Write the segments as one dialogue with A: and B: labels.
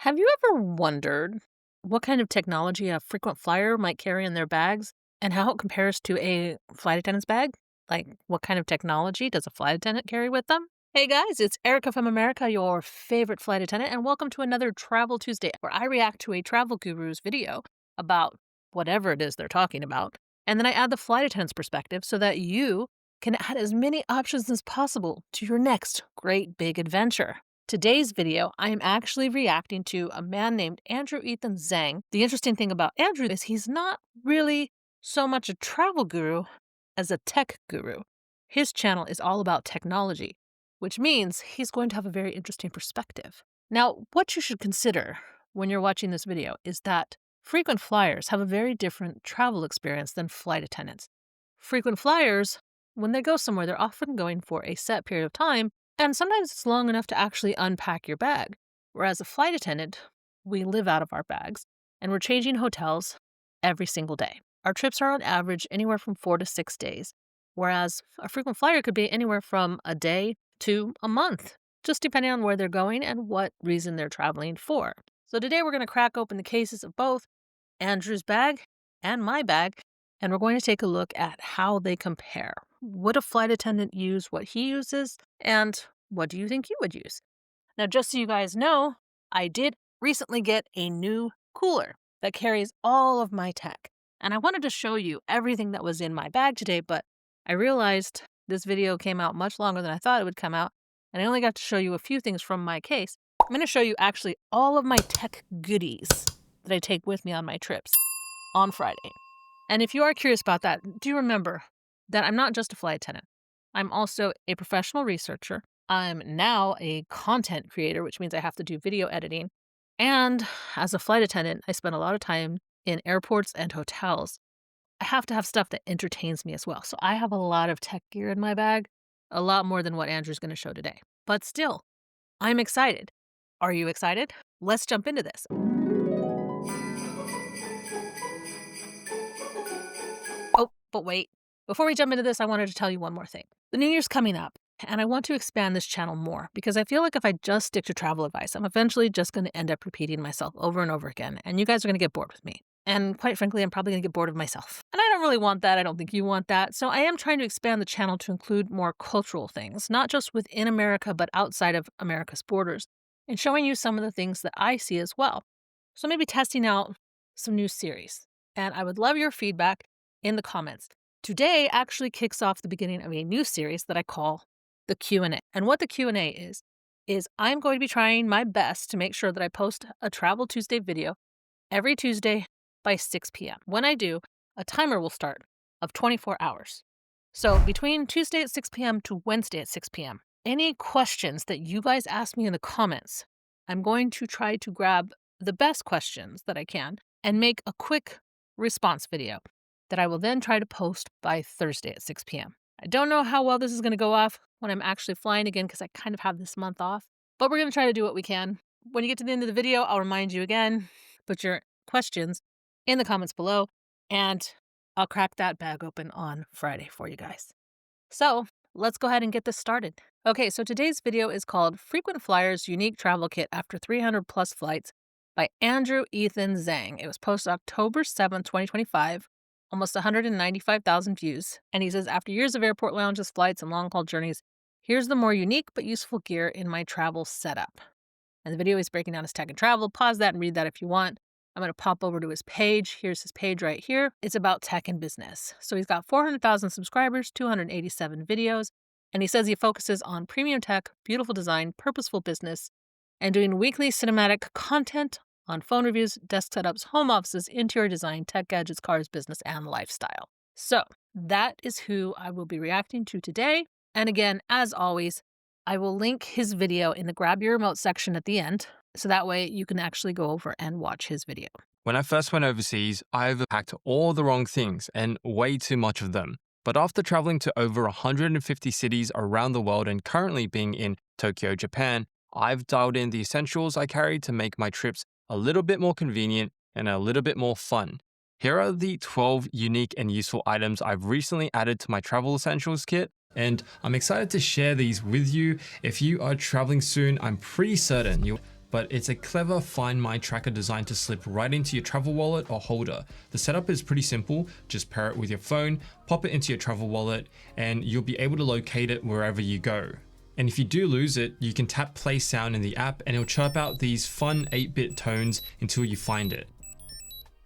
A: Have you ever wondered what kind of technology a frequent flyer might carry in their bags and how it compares to a flight attendant's bag? Like, what kind of technology does a flight attendant carry with them? Hey guys, it's Erica from America, your favorite flight attendant, and welcome to another Travel Tuesday where I react to a travel guru's video about whatever it is they're talking about. And then I add the flight attendant's perspective so that you can add as many options as possible to your next great big adventure. Today's video, I am actually reacting to a man named Andrew Ethan Zeng. The interesting thing about Andrew is he's not really so much a travel guru as a tech guru. His channel is all about technology, which means he's going to have a very interesting perspective. Now, what you should consider when you're watching this video is that frequent flyers have a very different travel experience than flight attendants. Frequent flyers, when they go somewhere, they're often going for a set period of time, and sometimes it's long enough to actually unpack your bag. Whereas a flight attendant, we live out of our bags, and we're changing hotels every single day. Our trips are on average anywhere from 4 to 6 days, whereas a frequent flyer could be anywhere from a day to a month, just depending on where they're going and what reason they're traveling for. So today we're going to crack open the cases of both Andrew's bag and my bag, and we're going to take a look at how they compare. Would a flight attendant use what he uses, and what do you think you would use? Now, just so you guys know, I did recently get a new cooler that carries all of my tech, and I wanted to show you everything that was in my bag today, but I realized this video came out much longer than I thought it would come out, and I only got to show you a few things from my case. I'm going to show you actually all of my tech goodies that I take with me on my trips on Friday. And if you are curious about that, do remember that I'm not just a flight attendant. I'm also a professional researcher. I'm now a content creator, which means I have to do video editing. And as a flight attendant, I spend a lot of time in airports and hotels. I have to have stuff that entertains me as well. So I have a lot of tech gear in my bag, a lot more than what Andrew's going to show today. But still, I'm excited. Are you excited? Let's jump into this. Oh, but wait. Before we jump into this, I wanted to tell you one more thing. The New Year's coming up, and I want to expand this channel more because I feel like if I just stick to travel advice, I'm eventually just going to end up repeating myself over and over again, and you guys are going to get bored with me. And quite frankly, I'm probably going to get bored of myself. And I don't really want that. I don't think you want that. So I am trying to expand the channel to include more cultural things, not just within America, but outside of America's borders, and showing you some of the things that I see as well. So maybe testing out some new series. And I would love your feedback in the comments. Today actually kicks off the beginning of a new series that I call the Q&A. And what the Q&A is I'm going to be trying my best to make sure that I post a Travel Tuesday video every Tuesday by 6 p.m. When I do, a timer will start of 24 hours. So between Tuesday at 6 p.m. to Wednesday at 6 p.m., any questions that you guys ask me in the comments, I'm going to try to grab the best questions that I can and make a quick response video that I will then try to post by Thursday at 6 p.m. I don't know how well this is going to go off when I'm actually flying again because I kind of have this month off, but we're going to try to do what we can. When you get to the end of the video, I'll remind you again, put your questions in the comments below, and I'll crack that bag open on Friday for you guys. So let's go ahead and get this started. Okay, so today's video is called Frequent Flyers Unique Travel Kit After 300 Plus Flights by Andrew Ethan Zeng. It was posted October 7th, 2025. Almost 195,000 views. And he says, after years of airport lounges, flights, and long-haul journeys, here's the more unique but useful gear in my travel setup. And the video is breaking down his tech and travel. Pause that and read that if you want. I'm going to pop over to his page. Here's his page right here. It's about tech and business. So he's got 400,000 subscribers, 287 videos, and he says he focuses on premium tech, beautiful design, purposeful business, and doing weekly cinematic content on phone reviews, desk setups, home offices, interior design, tech gadgets, cars, business, and lifestyle. So that is who I will be reacting to today. And again, as always, I will link his video in the grab your remote section at the end, so that way you can actually go over and watch his video.
B: When I first went overseas, I overpacked all the wrong things and way too much of them. But after traveling to over 150 cities around the world and currently being in Tokyo, Japan, I've dialed in the essentials I carry to make my trips a little bit more convenient and a little bit more fun. Here are the 12 unique and useful items I've recently added to my travel essentials kit, and I'm excited to share these with you. If you are traveling soon, I'm pretty certain you'll but it's a clever Find My tracker designed to slip right into your travel wallet or holder. The setup is pretty simple, just pair it with your phone, pop it into your travel wallet, and you'll be able to locate it wherever you go. And if you do lose it, you can tap play sound in the app and it'll chirp out these fun 8-bit tones until you find it.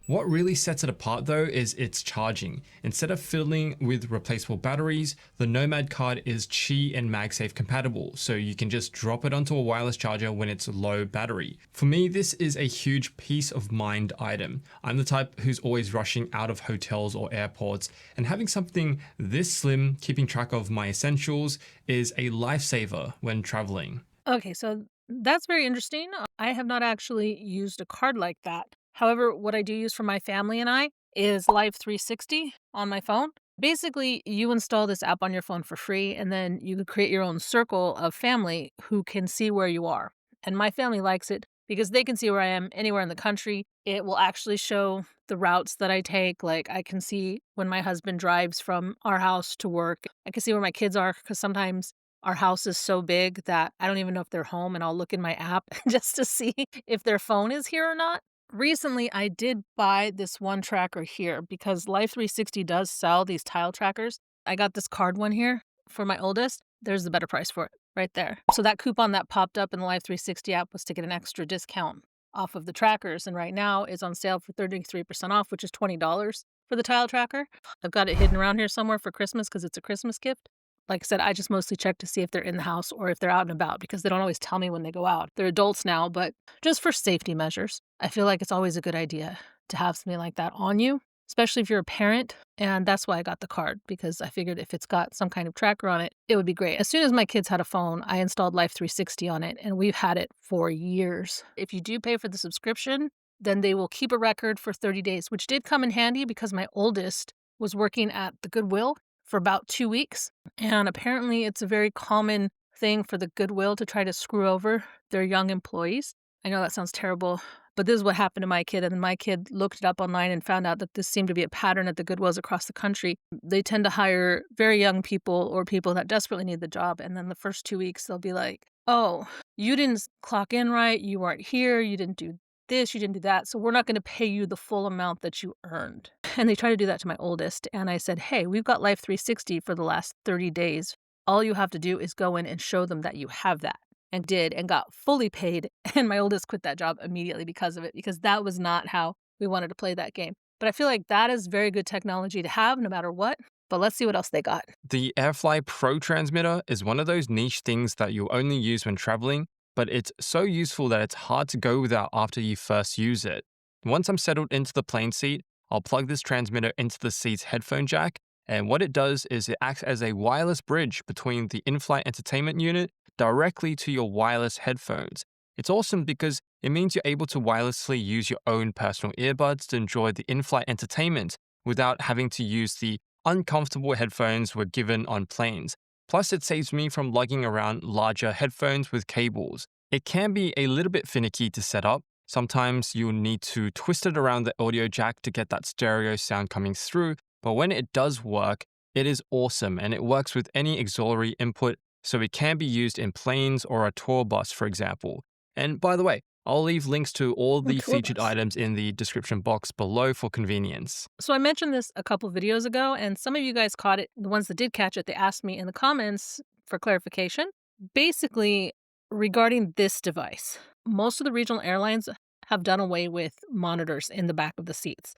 B: What really sets it apart though is its charging. Instead of fiddling with replaceable batteries, the Nomad card is Qi and MagSafe compatible, so you can just drop it onto a wireless charger when it's low battery. For me, this is a huge peace of mind item. I'm the type who's always rushing out of hotels or airports, and having something this slim, keeping track of my essentials, is a lifesaver when traveling.
A: Okay, so that's very interesting. I have not actually used a card like that. However, what I do use for my family and I is Life 360 on my phone. Basically, you install this app on your phone for free, and then you can create your own circle of family who can see where you are. And my family likes it because they can see where I am anywhere in the country. It will actually show the routes that I take. Like, I can see when my husband drives from our house to work. I can see where my kids are because sometimes our house is so big that I don't even know if they're home, and I'll look in my app just to see if their phone is here or not. Recently, I did buy this one tracker here because Life 360 does sell these tile trackers. I got this card one here for my oldest. There's the better price for it right there. So that coupon that popped up in the Life 360 app was to get an extra discount off of the trackers. And right now it's on sale for 33% off, which is $20 for the tile tracker. I've got it hidden around here somewhere for Christmas because it's a Christmas gift. Like I said, I just mostly check to see if they're in the house or if they're out and about because they don't always tell me when they go out. They're adults now, but just for safety measures, I feel like it's always a good idea to have something like that on you, especially if you're a parent. And that's why I got the card, because I figured if it's got some kind of tracker on it, it would be great. As soon as my kids had a phone, I installed Life 360 on it, and we've had it for years. If you do pay for the subscription, then they will keep a record for 30 days, which did come in handy because my oldest was working at the Goodwill for about 2 weeks. And apparently it's a very common thing for the Goodwill to try to screw over their young employees. I know that sounds terrible, but this is what happened to my kid. And my kid looked it up online and found out that this seemed to be a pattern at the Goodwills across the country. They tend to hire very young people or people that desperately need the job. And then the first 2 weeks, they'll be like, oh, you didn't clock in right. You weren't here. You didn't do this. You didn't do that. So we're not going to pay you the full amount that you earned. And they try to do that to my oldest. And I said, hey, we've got Life 360 for the last 30 days. All you have to do is go in and show them that you have that. And did, and got fully paid. And my oldest quit that job immediately because of it, because that was not how we wanted to play that game. But I feel like that is very good technology to have no matter what. But let's see what else they got.
B: The Airfly Pro transmitter is one of those niche things that you'll only use when traveling, but it's so useful that it's hard to go without after you first use it. Once I'm settled into the plane seat, I'll plug this transmitter into the seat's headphone jack, and what it does is it acts as a wireless bridge between the in-flight entertainment unit directly to your wireless headphones. It's awesome because it means you're able to wirelessly use your own personal earbuds to enjoy the in-flight entertainment without having to use the uncomfortable headphones we're given on planes. Plus, it saves me from lugging around larger headphones with cables. It can be a little bit finicky to set up. Sometimes you'll need to twist it around the audio jack to get that stereo sound coming through, but when it does work, it is awesome and it works with any auxiliary input, so it can be used in planes or a tour bus, for example. And by the way, I'll leave links to all the
A: Tour
B: featured
A: bus.
B: items in the description box below for convenience.
A: So I mentioned this a couple videos ago, and some of you guys caught it. The ones that did catch it, they asked me in the comments for clarification. Basically, regarding this device, most of the regional airlines have done away with monitors in the back of the seats.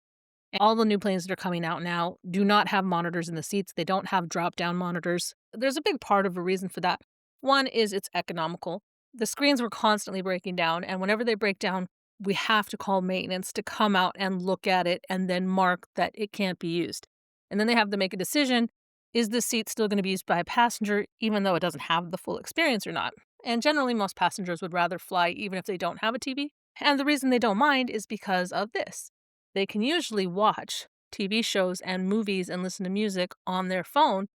A: And all the new planes that are coming out now do not have monitors in the seats. They don't have drop-down monitors. There's a big part of a reason for that. One is it's economical. The screens were constantly breaking down, and whenever they break down, we have to call maintenance to come out and look at it and then mark that it can't be used. And then they have to make a decision, is this seat still going to be used by a passenger even though it doesn't have the full experience or not? And generally, most passengers would rather fly even if they don't have a TV. And the reason they don't mind is because of this. They can usually watch TV shows and movies and listen to music on their phone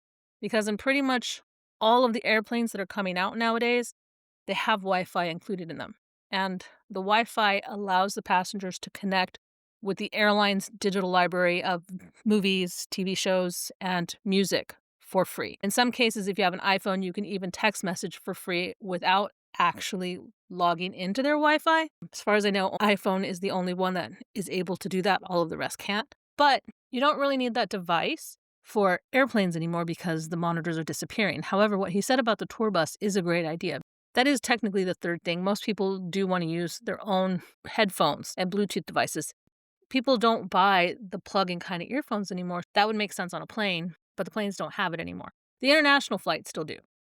A: because in pretty much all of the airplanes that are coming out nowadays, they have Wi-Fi included in them. And the Wi-Fi allows the passengers to connect with the airline's digital library of movies, TV shows, and music for free. In some cases, if you have an iPhone, you can even text message for free without actually logging into their Wi-Fi. As far as I know, iPhone is the only one that is able to do that. All of the rest can't. But you don't really need that device for airplanes anymore because the monitors are disappearing. However, what he said about the tour bus is a great idea. That is technically the third thing. Most people do want to use their own headphones and Bluetooth devices. People don't buy the plug-in kind of earphones anymore. That would make sense on a plane, but the planes don't have it anymore. The international flights still do.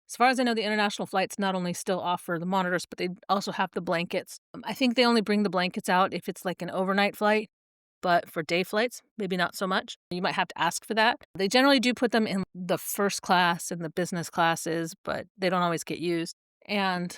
A: As far as I know, the international flights not only still offer the monitors, but they also have the blankets. I think they only bring the blankets out if it's like an overnight flight, but for day flights, maybe not so much. You might have to ask for that. They generally do put them in the first class and the business classes, but they don't always get used. And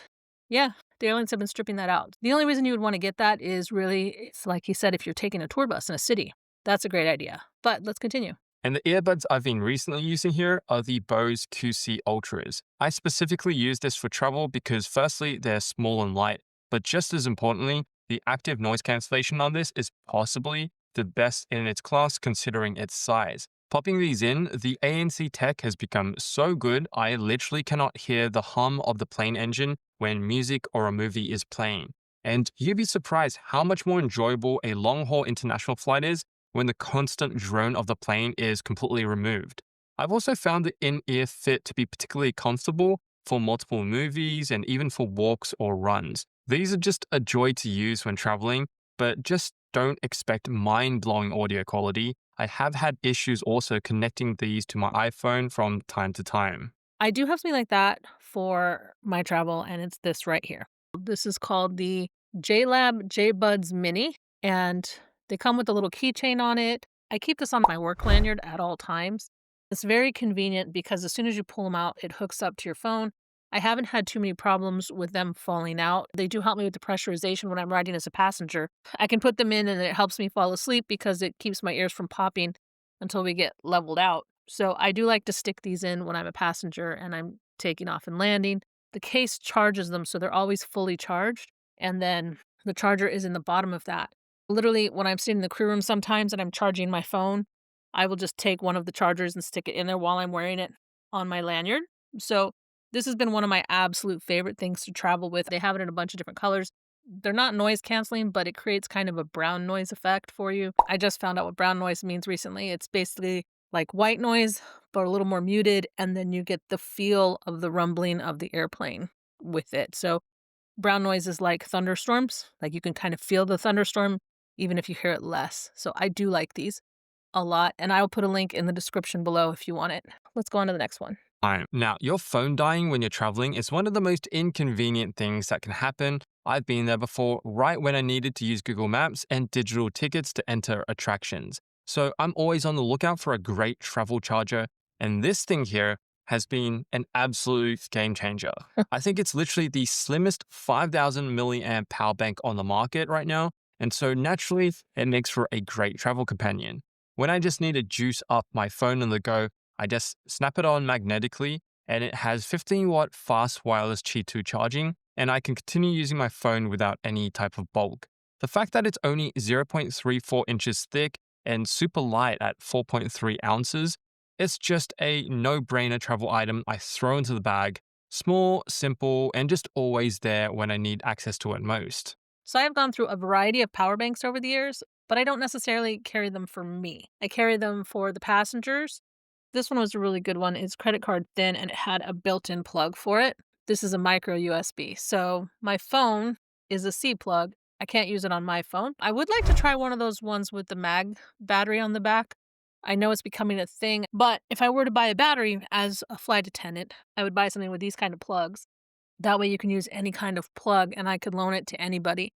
A: yeah, the airlines have been stripping that out. The only reason you would want to get that is really, it's like he said, if you're taking a tour bus in a city. That's a great idea. But let's continue.
B: And the earbuds I've been recently using here are the Bose QC Ultras. I specifically use this for travel because firstly, they're small and light, but just as importantly, the active noise cancellation on this is possibly the best in its class considering its size. Popping these in, the ANC tech has become so good, I literally cannot hear the hum of the plane engine when music or a movie is playing. And you'd be surprised how much more enjoyable a long haul international flight is when the constant drone of the plane is completely removed. I've also found the in-ear fit to be particularly comfortable for multiple movies and even for walks or runs. These are just a joy to use when traveling, but just don't expect mind-blowing audio quality. I have had issues also connecting these to my iPhone from time to time.
A: I do have something like that for my travel, and it's this right here. This is called the JLab JBuds Mini, and they come with a little keychain on it. I keep this on my work lanyard at all times. It's very convenient because as soon as you pull them out, it hooks up to your phone. I haven't had too many problems with them falling out. They do help me with the pressurization when I'm riding as a passenger. I can put them in and it helps me fall asleep because it keeps my ears from popping until we get leveled out. So I do like to stick these in when I'm a passenger and I'm taking off and landing. The case charges them, so they're always fully charged. And then the charger is in the bottom of that. Literally, when I'm sitting in the crew room sometimes and I'm charging my phone, I will just take one of the chargers and stick it in there while I'm wearing it on my lanyard. So this has been one of my absolute favorite things to travel with. They have it in a bunch of different colors. They're not noise canceling, but it creates kind of a brown noise effect for you. I just found out what brown noise means recently. It's basically like white noise, but a little more muted, and then you get the feel of the rumbling of the airplane with it. So brown noise is like thunderstorms. Like you can kind of feel the thunderstorm even if you hear it less. So I do like these a lot, and I'll put a link in the description below if you want it. Let's go on to the next one.
B: Time. Now, your phone dying when you're traveling is one of the most inconvenient things that can happen. I've been there before, right when I needed to use Google Maps and digital tickets to enter attractions. So I'm always on the lookout for a great travel charger, and this thing here has been an absolute game changer. I think it's literally the slimmest 5,000 milliamp power bank on the market right now, and so naturally, it makes for a great travel companion. When I just need to juice up my phone on the go, I just snap it on magnetically and it has 15-watt fast wireless Qi 2 charging, and I can continue using my phone without any type of bulk. The fact that it's only 0.34 inches thick and super light at 4.3 ounces, it's just a no-brainer travel item I throw into the bag. Small, simple, and just always there when I need access to it most.
A: So I have gone through a variety of power banks over the years, but I don't necessarily carry them for me. I carry them for the passengers. This one was a really good one. It's credit card thin and it had a built-in plug for it. This is a micro USB. So my phone is a C plug. I can't use it on my phone. I would like to try one of those ones with the mag battery on the back. I know it's becoming a thing, but if I were to buy a battery as a flight attendant, I would buy something with these kind of plugs. That way you can use any kind of plug and I could loan it to anybody.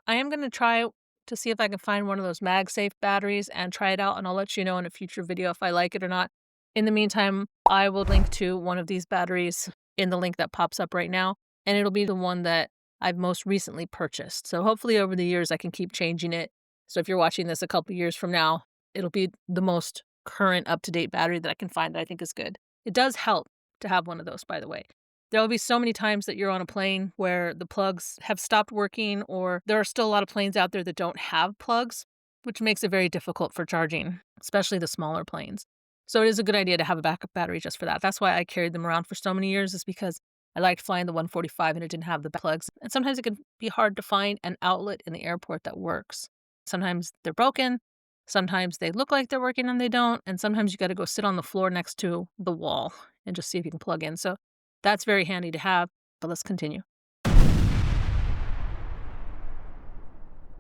A: I am going to try to see if I can find one of those MagSafe batteries and try it out, and I'll let you know in a future video if I like it or not. In the meantime, I will link to one of these batteries in the link that pops up right now, and it'll be the one that I've most recently purchased. So hopefully over the years I can keep changing it. So if you're watching this a couple years from now, it'll be the most current up-to-date battery that I can find that I think is good. It does help to have one of those, by the way. There will be so many times that you're on a plane where the plugs have stopped working, or there are still a lot of planes out there that don't have plugs, which makes it very difficult for charging, especially the smaller planes. So it is a good idea to have a backup battery just for that. That's why I carried them around for so many years, is because I liked flying the 145 and it didn't have the plugs. And sometimes it can be hard to find an outlet in the airport that works. Sometimes they're broken, sometimes they look like they're working and they don't, and sometimes you got to go sit on the floor next to the wall and just see if you can plug in. So that's very handy to have, but let's continue.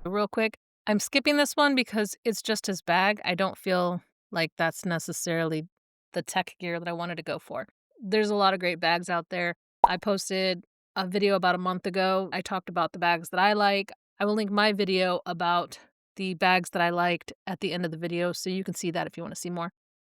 A: Real quick, I'm skipping this one because it's just his bag. I don't feel like that's necessarily the tech gear that I wanted to go for. There's a lot of great bags out there. I posted a video about a month ago. I talked about the bags that I like. I will link my video about the bags that I liked at the end of the video so you can see that if you want to see more.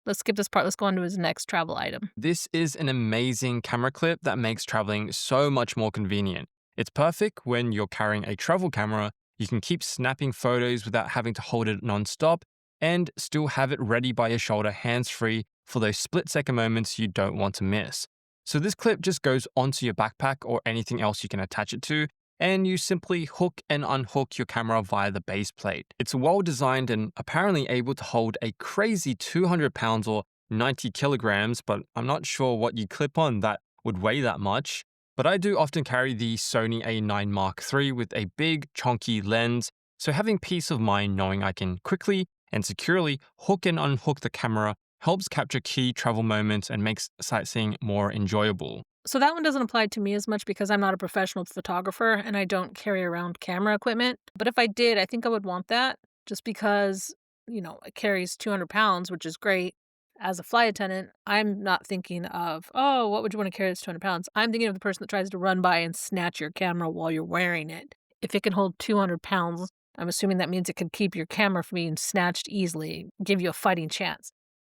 A: Let's skip this part. Let's go on to his next travel item.
B: This is an amazing camera clip that makes traveling so much more convenient. It's perfect when you're carrying a travel camera. You can keep snapping photos without having to hold it non-stop and still have it ready by your shoulder hands-free for those split-second moments you don't want to miss. So this clip just goes onto your backpack or anything else you can attach it to, and you simply hook and unhook your camera via the base plate. It's well designed and apparently able to hold a crazy 200 pounds or 90 kilograms, but I'm not sure what you clip on that would weigh that much. But I do often carry the Sony A9 Mark III with a big, chunky lens, so having peace of mind knowing I can quickly and securely hook and unhook the camera helps capture key travel moments and makes sightseeing more enjoyable.
A: So that one doesn't apply to me as much because I'm not a professional photographer and I don't carry around camera equipment. But if I did, I think I would want that just because, it carries 200 pounds, which is great. As a flight attendant, I'm not thinking of, oh, what would you want to carry that's 200 pounds? I'm thinking of the person that tries to run by and snatch your camera while you're wearing it. If it can hold 200 pounds, I'm assuming that means it can keep your camera from being snatched easily, give you a fighting chance.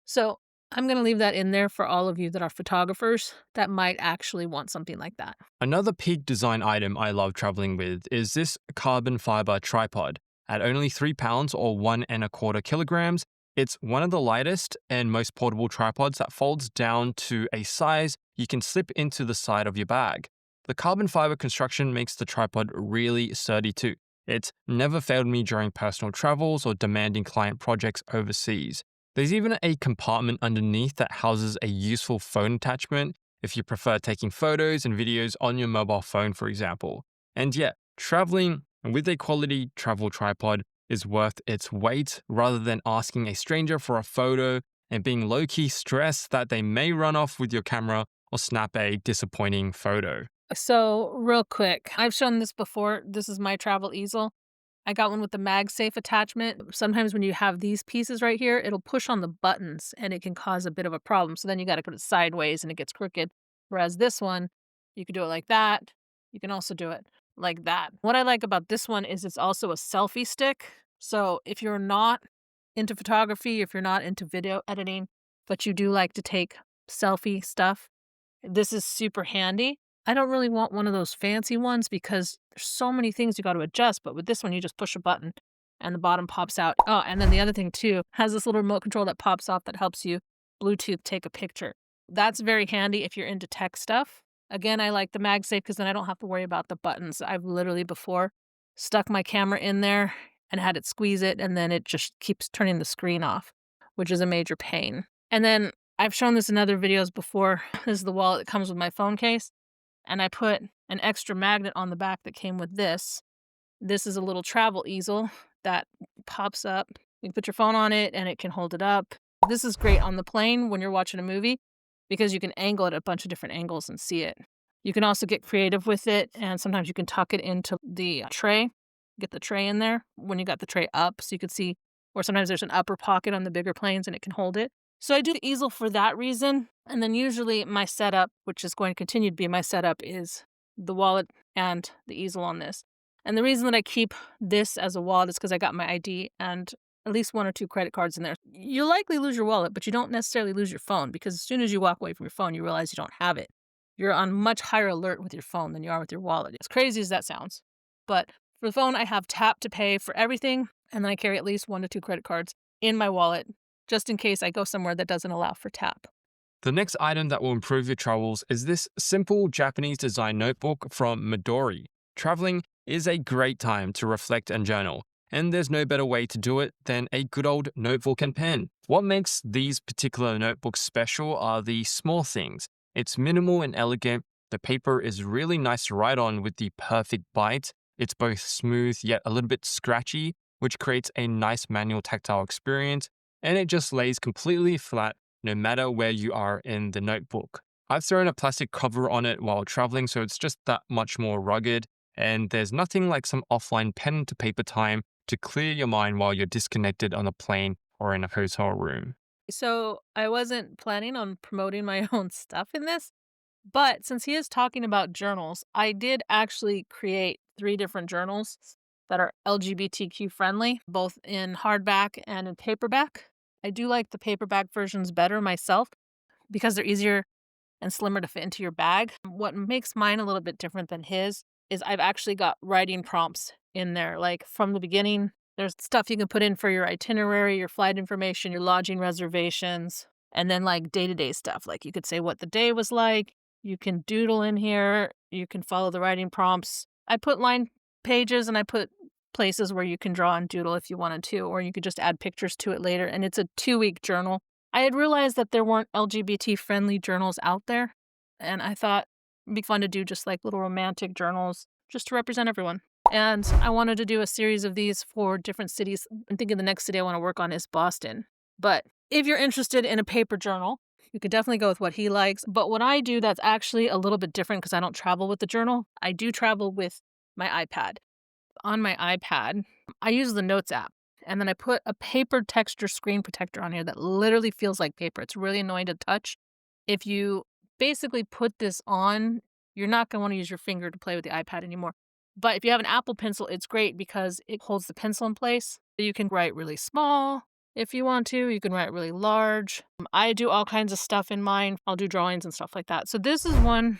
A: So I'm going to leave that in there for all of you that are photographers that might actually want something like that.
B: Another peak design item I love traveling with is this carbon fiber tripod. At only 3 pounds or 1.25 kilograms, it's one of the lightest and most portable tripods that folds down to a size you can slip into the side of your bag. The carbon fiber construction makes the tripod really sturdy too. It's never failed me during personal travels or demanding client projects overseas. There's even a compartment underneath that houses a useful phone attachment if you prefer taking photos and videos on your mobile phone, for example. And yeah, traveling with a quality travel tripod is worth its weight rather than asking a stranger for a photo and being low-key stressed that they may run off with your camera or snap a disappointing photo.
A: So, real quick, I've shown this before. This is my travel easel. I got one with the MagSafe attachment. Sometimes when you have these pieces right here, it'll push on the buttons and it can cause a bit of a problem. So then you got to put it sideways and it gets crooked. Whereas this one, you can do it like that. You can also do it like that. What I like about this one is it's also a selfie stick. So if you're not into photography, if you're not into video editing, but you do like to take selfie stuff, this is super handy. I don't really want one of those fancy ones because there's so many things you got to adjust, but with this one, you just push a button and the bottom pops out. Oh, and then the other thing too has this little remote control that pops off that helps you Bluetooth take a picture. That's very handy if you're into tech stuff. Again, I like the MagSafe because then I don't have to worry about the buttons. I've literally before stuck my camera in there and had it squeeze it, and then it just keeps turning the screen off, which is a major pain. And then I've shown this in other videos before. This is the wallet that comes with my phone case. And I put an extra magnet on the back that came with this. This is a little travel easel that pops up. You can put your phone on it and it can hold it up. This is great on the plane when you're watching a movie because you can angle it at a bunch of different angles and see it. You can also get creative with it, and sometimes you can tuck it into the tray, get the tray in there when you got the tray up so you can see, or sometimes there's an upper pocket on the bigger planes and it can hold it. So I do the easel for that reason. And then usually my setup, which is going to continue to be my setup, is the wallet and the easel on this. And the reason that I keep this as a wallet is because I got my ID and at least 1 or 2 credit cards in there. You'll likely lose your wallet, but you don't necessarily lose your phone because as soon as you walk away from your phone, you realize you don't have it. You're on much higher alert with your phone than you are with your wallet. As crazy as that sounds. But for the phone, I have tap to pay for everything. And then I carry at least 1 to 2 credit cards in my wallet just in case I go somewhere that doesn't allow for tap.
B: The next item that will improve your travels is this simple Japanese design notebook from Midori. Traveling is a great time to reflect and journal, and there's no better way to do it than a good old notebook and pen. What makes these particular notebooks special are the small things. It's minimal and elegant, The paper is really nice to write on with the perfect bite. It's both smooth yet a little bit scratchy, which creates a nice manual tactile experience, and it just lays completely flat no matter where you are in the notebook. I've thrown a plastic cover on it while traveling, so it's just that much more rugged, and there's nothing like some offline pen to paper time to clear your mind while you're disconnected on a plane or in a hotel room.
A: So I wasn't planning on promoting my own stuff in this, but since he is talking about journals, I did actually create 3 different journals that are LGBTQ friendly, both in hardback and in paperback. I do like the paperback versions better myself because they're easier and slimmer to fit into your bag. What makes mine a little bit different than his is I've actually got writing prompts in there. Like from the beginning, there's stuff you can put in for your itinerary, your flight information, your lodging reservations, and then like day to day stuff. Like you could say what the day was like. You can doodle in here. You can follow the writing prompts. I put line pages and I put places where you can draw and doodle if you wanted to, or you could just add pictures to it later. And it's a 2-week journal. I had realized that there weren't LGBT friendly journals out there, and I thought it'd be fun to do just like little romantic journals just to represent everyone. And I wanted to do a series of these for different cities. I'm thinking the next city I want to work on is Boston. But if you're interested in a paper journal, you could definitely go with what he likes. But what I do that's actually a little bit different because I don't travel with the journal, I do travel with my iPad. On my iPad, I use the Notes app. And then I put a paper texture screen protector on here that literally feels like paper. It's really annoying to touch. If you basically put this on, you're not going to want to use your finger to play with the iPad anymore. But if you have an Apple Pencil, it's great because it holds the pencil in place. You can write really small if you want to. You can write really large. I do all kinds of stuff in mine. I'll do drawings and stuff like that. So this is one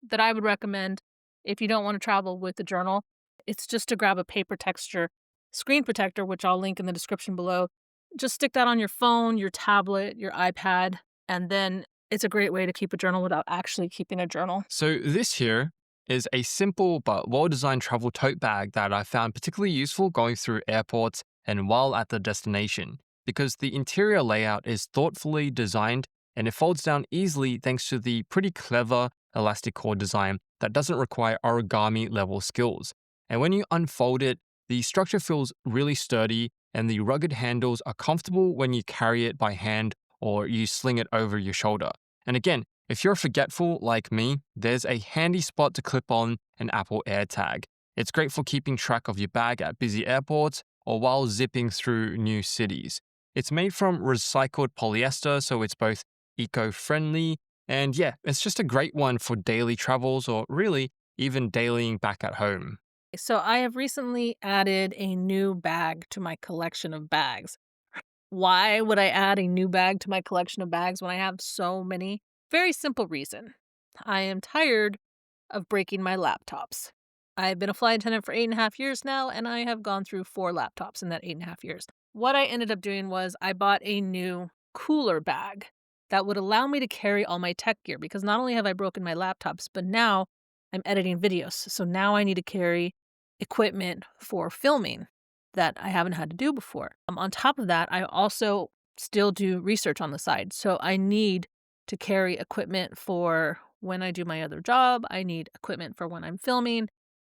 A: that I would recommend if you don't want to travel with the journal. It's just to grab a paper texture screen protector, which I'll link in the description below. Just stick that on your phone, your tablet, your iPad, and then it's a great way to keep a journal without actually keeping a journal.
B: So, this here is a simple but well designed travel tote bag that I found particularly useful going through airports and while at the destination, because the interior layout is thoughtfully designed and it folds down easily thanks to the pretty clever elastic cord design that doesn't require origami level skills. And when you unfold it, the structure feels really sturdy, and the rugged handles are comfortable when you carry it by hand or you sling it over your shoulder. And again, if you're forgetful like me, there's a handy spot to clip on an Apple AirTag. It's great for keeping track of your bag at busy airports or while zipping through new cities. It's made from recycled polyester, so it's both eco-friendly and yeah, it's just a great one for daily travels or really even dailying back at home.
A: So I have recently added a new bag to my collection of bags. Why would I add a new bag to my collection of bags when I have so many? Very simple reason. I am tired of breaking my laptops. I've been a flight attendant for 8.5 years now, and I have gone through 4 laptops in that 8.5 years. What I ended up doing was I bought a new cooler bag that would allow me to carry all my tech gear because not only have I broken my laptops, but now I'm editing videos. So now I need to carry equipment for filming that I haven't had to do before. On top of that, I also still do research on the side. So I need to carry equipment for when I do my other job. I need equipment for when I'm filming.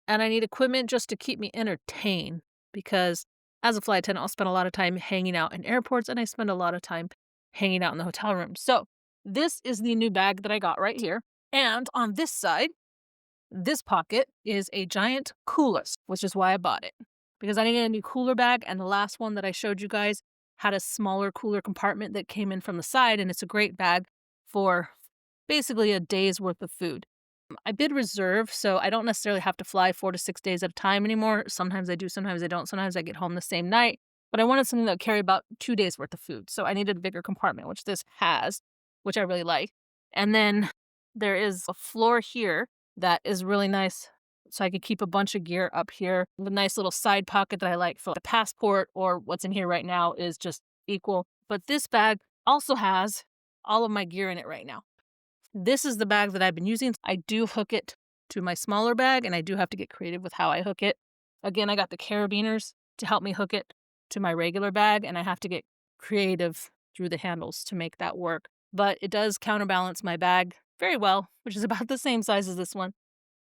A: And I need equipment just to keep me entertained because as a flight attendant, I'll spend a lot of time hanging out in airports and I spend a lot of time hanging out in the hotel room. So this is the new bag that I got right here. And on this side, this pocket is a giant cooler, which is why I bought it. Because I needed a new cooler bag, and the last one that I showed you guys had a smaller cooler compartment that came in from the side, and it's a great bag for basically a day's worth of food. I bid reserve, so I don't necessarily have to fly 4 to 6 days at a time anymore. Sometimes I do, sometimes I don't. Sometimes I get home the same night. But I wanted something that would carry about 2 days worth of food. So I needed a bigger compartment, which this has, which I really like. And then there is a floor here that is really nice. So I could keep a bunch of gear up here. The nice little side pocket that I like for the passport or what's in here right now is just equal. But this bag also has all of my gear in it right now. This is the bag that I've been using. I do hook it to my smaller bag, and I do have to get creative with how I hook it. Again, I got the carabiners to help me hook it to my regular bag, and I have to get creative through the handles to make that work. But it does counterbalance my bag very well, which is about the same size as this one,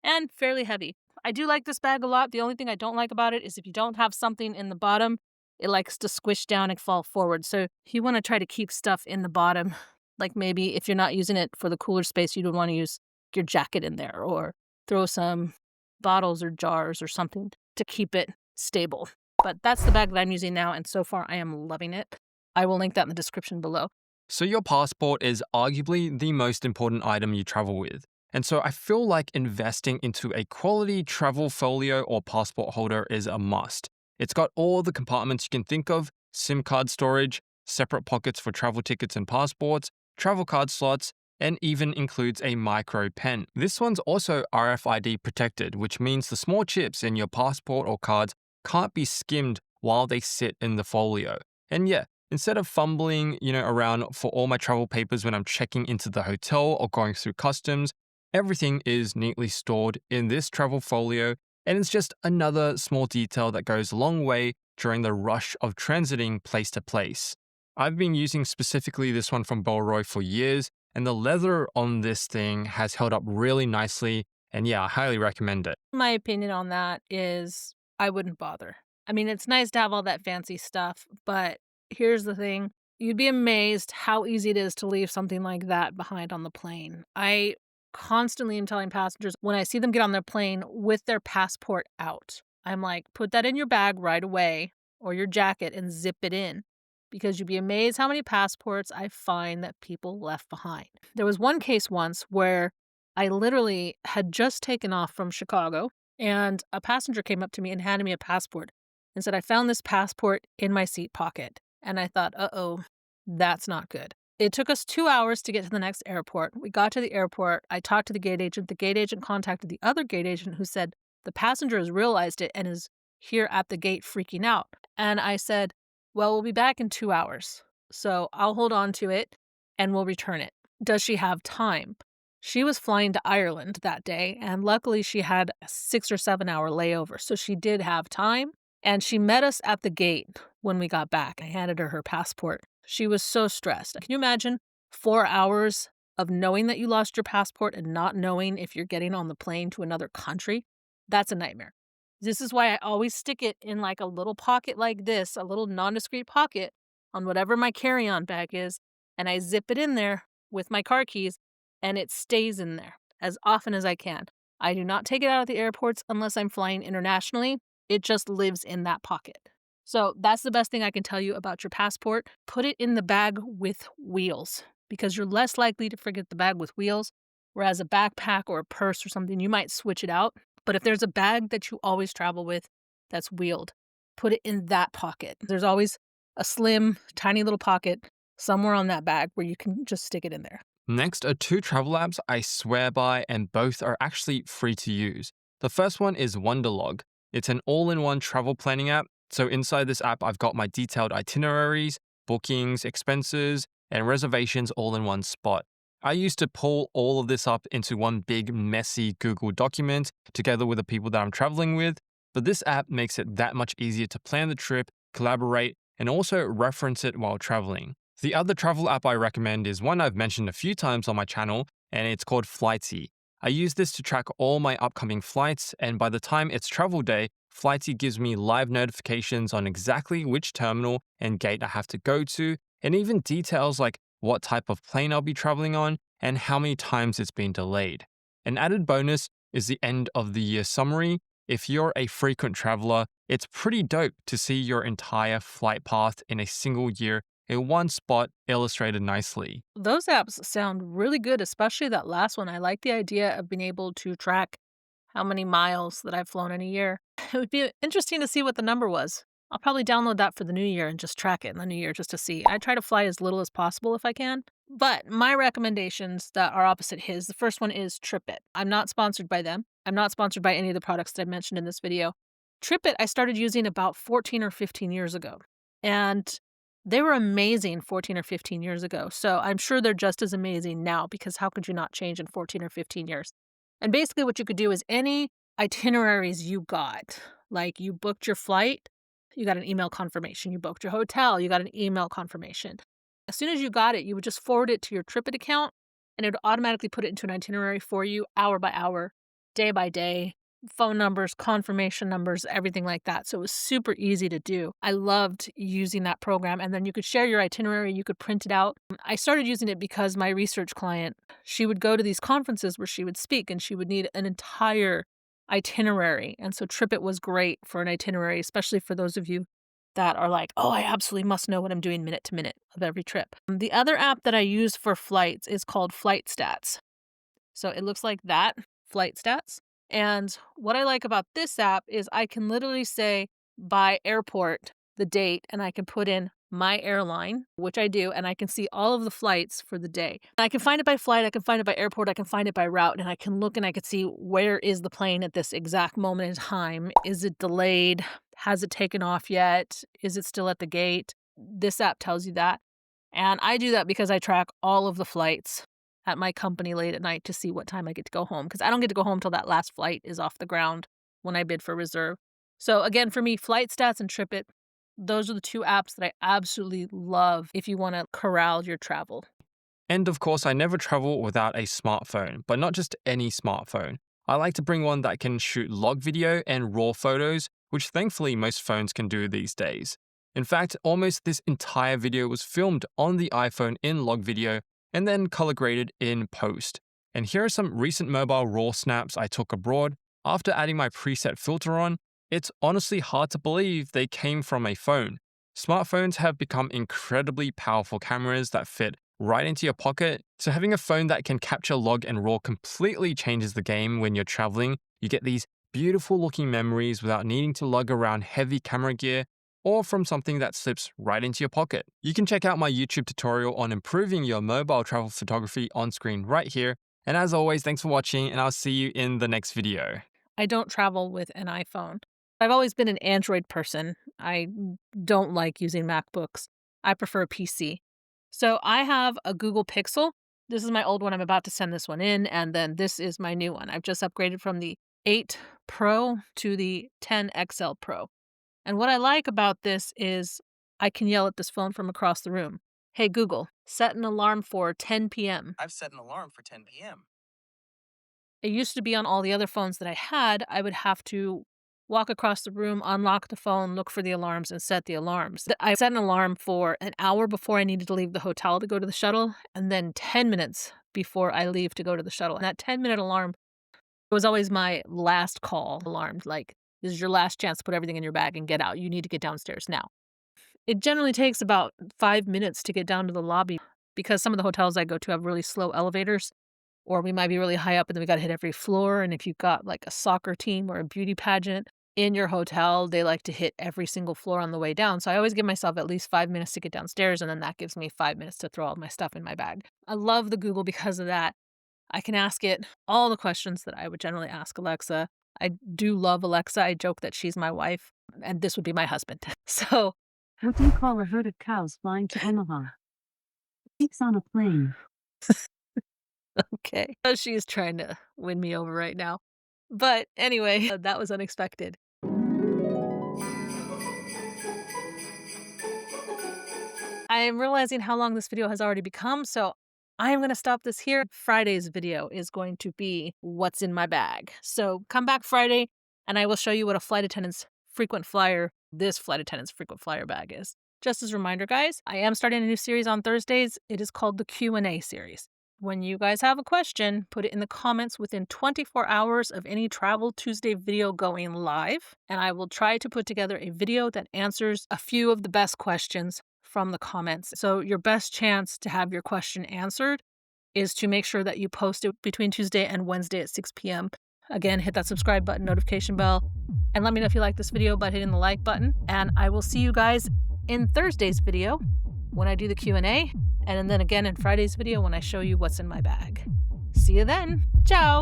A: and fairly heavy. I do like this bag a lot. The only thing I don't like about it is if you don't have something in the bottom, it likes to squish down and fall forward. So if you want to try to keep stuff in the bottom, like maybe if you're not using it for the cooler space, you'd want to use your jacket in there or throw some bottles or jars or something to keep it stable. But that's the bag that I'm using now, and so far I am loving it. I will link that in the description below.
B: So, your passport is arguably the most important item you travel with. And so, I feel like investing into a quality travel folio or passport holder is a must. It's got all the compartments you can think of: SIM card storage, separate pockets for travel tickets and passports, travel card slots, and even includes a micro pen. This one's also RFID protected, which means the small chips in your passport or cards can't be skimmed while they sit in the folio. And yeah, instead of fumbling, around for all my travel papers when I'm checking into the hotel or going through customs, everything is neatly stored in this travel folio, and it's just another small detail that goes a long way during the rush of transiting place to place. I've been using specifically this one from Bellroy for years, and the leather on this thing has held up really nicely, and yeah, I highly recommend it.
A: My opinion on that is I wouldn't bother. I mean, it's nice to have all that fancy stuff, but here's the thing. You'd be amazed how easy it is to leave something like that behind on the plane. I constantly am telling passengers when I see them get on their plane with their passport out, I'm like, put that in your bag right away or your jacket and zip it in because you'd be amazed how many passports I find that people left behind. There was one case once where I literally had just taken off from Chicago, and a passenger came up to me and handed me a passport and said, I found this passport in my seat pocket. And I thought, uh-oh, that's not good. It took us 2 hours to get to the next airport. We got to the airport. I talked to the gate agent. The gate agent contacted the other gate agent who said, the passenger has realized it and is here at the gate freaking out. And I said, well, we'll be back in 2 hours. So I'll hold on to it and we'll return it. Does she have time? She was flying to Ireland that day, and luckily she had a 6 or 7 hour layover, so she did have time. And she met us at the gate when we got back. I handed her her passport. She was so stressed. Can you imagine 4 hours of knowing that you lost your passport and not knowing if you're getting on the plane to another country? That's a nightmare. This is why I always stick it in like a little pocket like this, a little non-discreet pocket on whatever my carry-on bag is, and I zip it in there with my car keys and it stays in there as often as I can. I do not take it out of the airports unless I'm flying internationally. It just lives in that pocket. So that's the best thing I can tell you about your passport. Put it in the bag with wheels because you're less likely to forget the bag with wheels. Whereas a backpack or a purse or something, you might switch it out. But if there's a bag that you always travel with that's wheeled, put it in that pocket. There's always a slim, tiny little pocket somewhere on that bag where you can just stick it in there.
B: Next are two travel apps I swear by, and both are actually free to use. The first one is Wonderlog. It's an all in one travel planning app. So, inside this app, I've got my detailed itineraries, bookings, expenses, and reservations all in one spot. I used to pull all of this up into one big, messy Google document together with the people that I'm traveling with, but this app makes it that much easier to plan the trip, collaborate, and also reference it while traveling. The other travel app I recommend is one I've mentioned a few times on my channel, and it's called Flightsy. I use this to track all my upcoming flights, and by the time it's travel day, Flightsy gives me live notifications on exactly which terminal and gate I have to go to, and even details like what type of plane I'll be traveling on and how many times it's been delayed. An added bonus is the end of the year summary. If you're a frequent traveler, it's pretty dope to see your entire flight path in a single year in one spot illustrated nicely.
A: Those apps sound really good, especially that last one. I like the idea of being able to track how many miles that I've flown in a year. It would be interesting to see what the number was. I'll probably download that for the new year and just track it in the new year just to see. I try to fly as little as possible if I can. But my recommendations that are opposite his, the first one is TripIt. I'm not sponsored by them. I'm not sponsored by any of the products that I mentioned in this video. TripIt I started using about 14 or 15 years ago. And they were amazing 14 or 15 years ago. So I'm sure they're just as amazing now because how could you not change in 14 or 15 years? And basically what you could do is any itineraries you got, like you booked your flight, you got an email confirmation. You booked your hotel, you got an email confirmation. As soon as you got it, you would just forward it to your TripIt account and it would automatically put it into an itinerary for you hour by hour, day by day, phone numbers, confirmation numbers, everything like that. So it was super easy to do. I loved using that program. And then you could share your itinerary, you could print it out. I started using it because my research client, she would go to these conferences where she would speak and she would need an entire itinerary. And so TripIt was great for an itinerary, especially for those of you that are like, oh, I absolutely must know what I'm doing minute to minute of every trip. The other app that I use for flights is called Flight Stats. So it looks like that, Flight Stats. And what I like about this app is I can literally say by airport the date, and I can put in my airline, which I do, and I can see all of the flights for the day. I can find it by flight, I can find it by airport, I can find it by route, and I can look and I can see where is the plane at this exact moment in time. Is it delayed? Has it taken off yet? Is it still at the gate? This app tells you that. And I do that because I track all of the flights at my company late at night to see what time I get to go home, because I don't get to go home till that last flight is off the ground when I bid for reserve. So again, for me, Flight Stats and TripIt, those are the two apps that I absolutely love if you want to corral your travel.
B: And of course, I never travel without a smartphone, but not just any smartphone. I like to bring one that can shoot log video and raw photos, which thankfully most phones can do these days. In fact, almost this entire video was filmed on the iPhone in log video and then color graded in post. And here are some recent mobile raw snaps I took abroad. After adding my preset filter on, it's honestly hard to believe they came from a phone. Smartphones have become incredibly powerful cameras that fit right into your pocket, so having a phone that can capture log and raw completely changes the game when you're traveling. You get these beautiful looking memories without needing to lug around heavy camera gear or from something that slips right into your pocket. You can check out my YouTube tutorial on improving your mobile travel photography on screen right here. And as always, thanks for watching, and I'll see you in the next video.
A: I don't travel with an iPhone. I've always been an Android person. I don't like using MacBooks. I prefer a PC. So I have a Google Pixel. This is my old one. I'm about to send this one in, and then this is my new one. I've just upgraded from the 8 Pro to the 10 XL Pro. And what I like about this is I can yell at this phone from across the room. Hey, Google, set an alarm for 10 p.m.
B: I've set an alarm for 10 p.m.
A: It used to be on all the other phones that I had, I would have to walk across the room, unlock the phone, look for the alarms, and set the alarms. I set an alarm for an hour before I needed to leave the hotel to go to the shuttle, and then 10 minutes before I leave to go to the shuttle. And that 10-minute alarm was always my last call alarm. Like, this is your last chance to put everything in your bag and get out. You need to get downstairs now. It generally takes about 5 minutes to get down to the lobby because some of the hotels I go to have really slow elevators, or we might be really high up and then we got to hit every floor. And if you've got like a soccer team or a beauty pageant in your hotel, they like to hit every single floor on the way down. So I always give myself at least 5 minutes to get downstairs, and then that gives me 5 minutes to throw all my stuff in my bag. I love the Google because of that. I can ask it all the questions that I would generally ask Alexa. I do love Alexa. I joke that she's my wife, and this would be my husband. So,
C: what do you call a herd of cows flying to Omaha? Pigs on a plane.
A: okay. She's trying to win me over right now. But anyway, that was unexpected. I am realizing how long this video has already become, so I am going to stop this here. Friday's video is going to be what's in my bag. So come back Friday, and I will show you what a flight attendant's frequent flyer, this flight attendant's frequent flyer bag is. Just as a reminder, guys, I am starting a new series on Thursdays. It is called the Q&A series. When you guys have a question, put it in the comments within 24 hours of any Travel Tuesday video going live, and I will try to put together a video that answers a few of the best questions from the comments. So your best chance to have your question answered is to make sure that you post it between Tuesday and Wednesday at 6 p.m. Again, hit that subscribe button, notification bell, and let me know if you like this video by hitting the like button. And I will see you guys in Thursday's video when I do the Q&A, and then again in Friday's video when I show you what's in my bag. See you then. Ciao!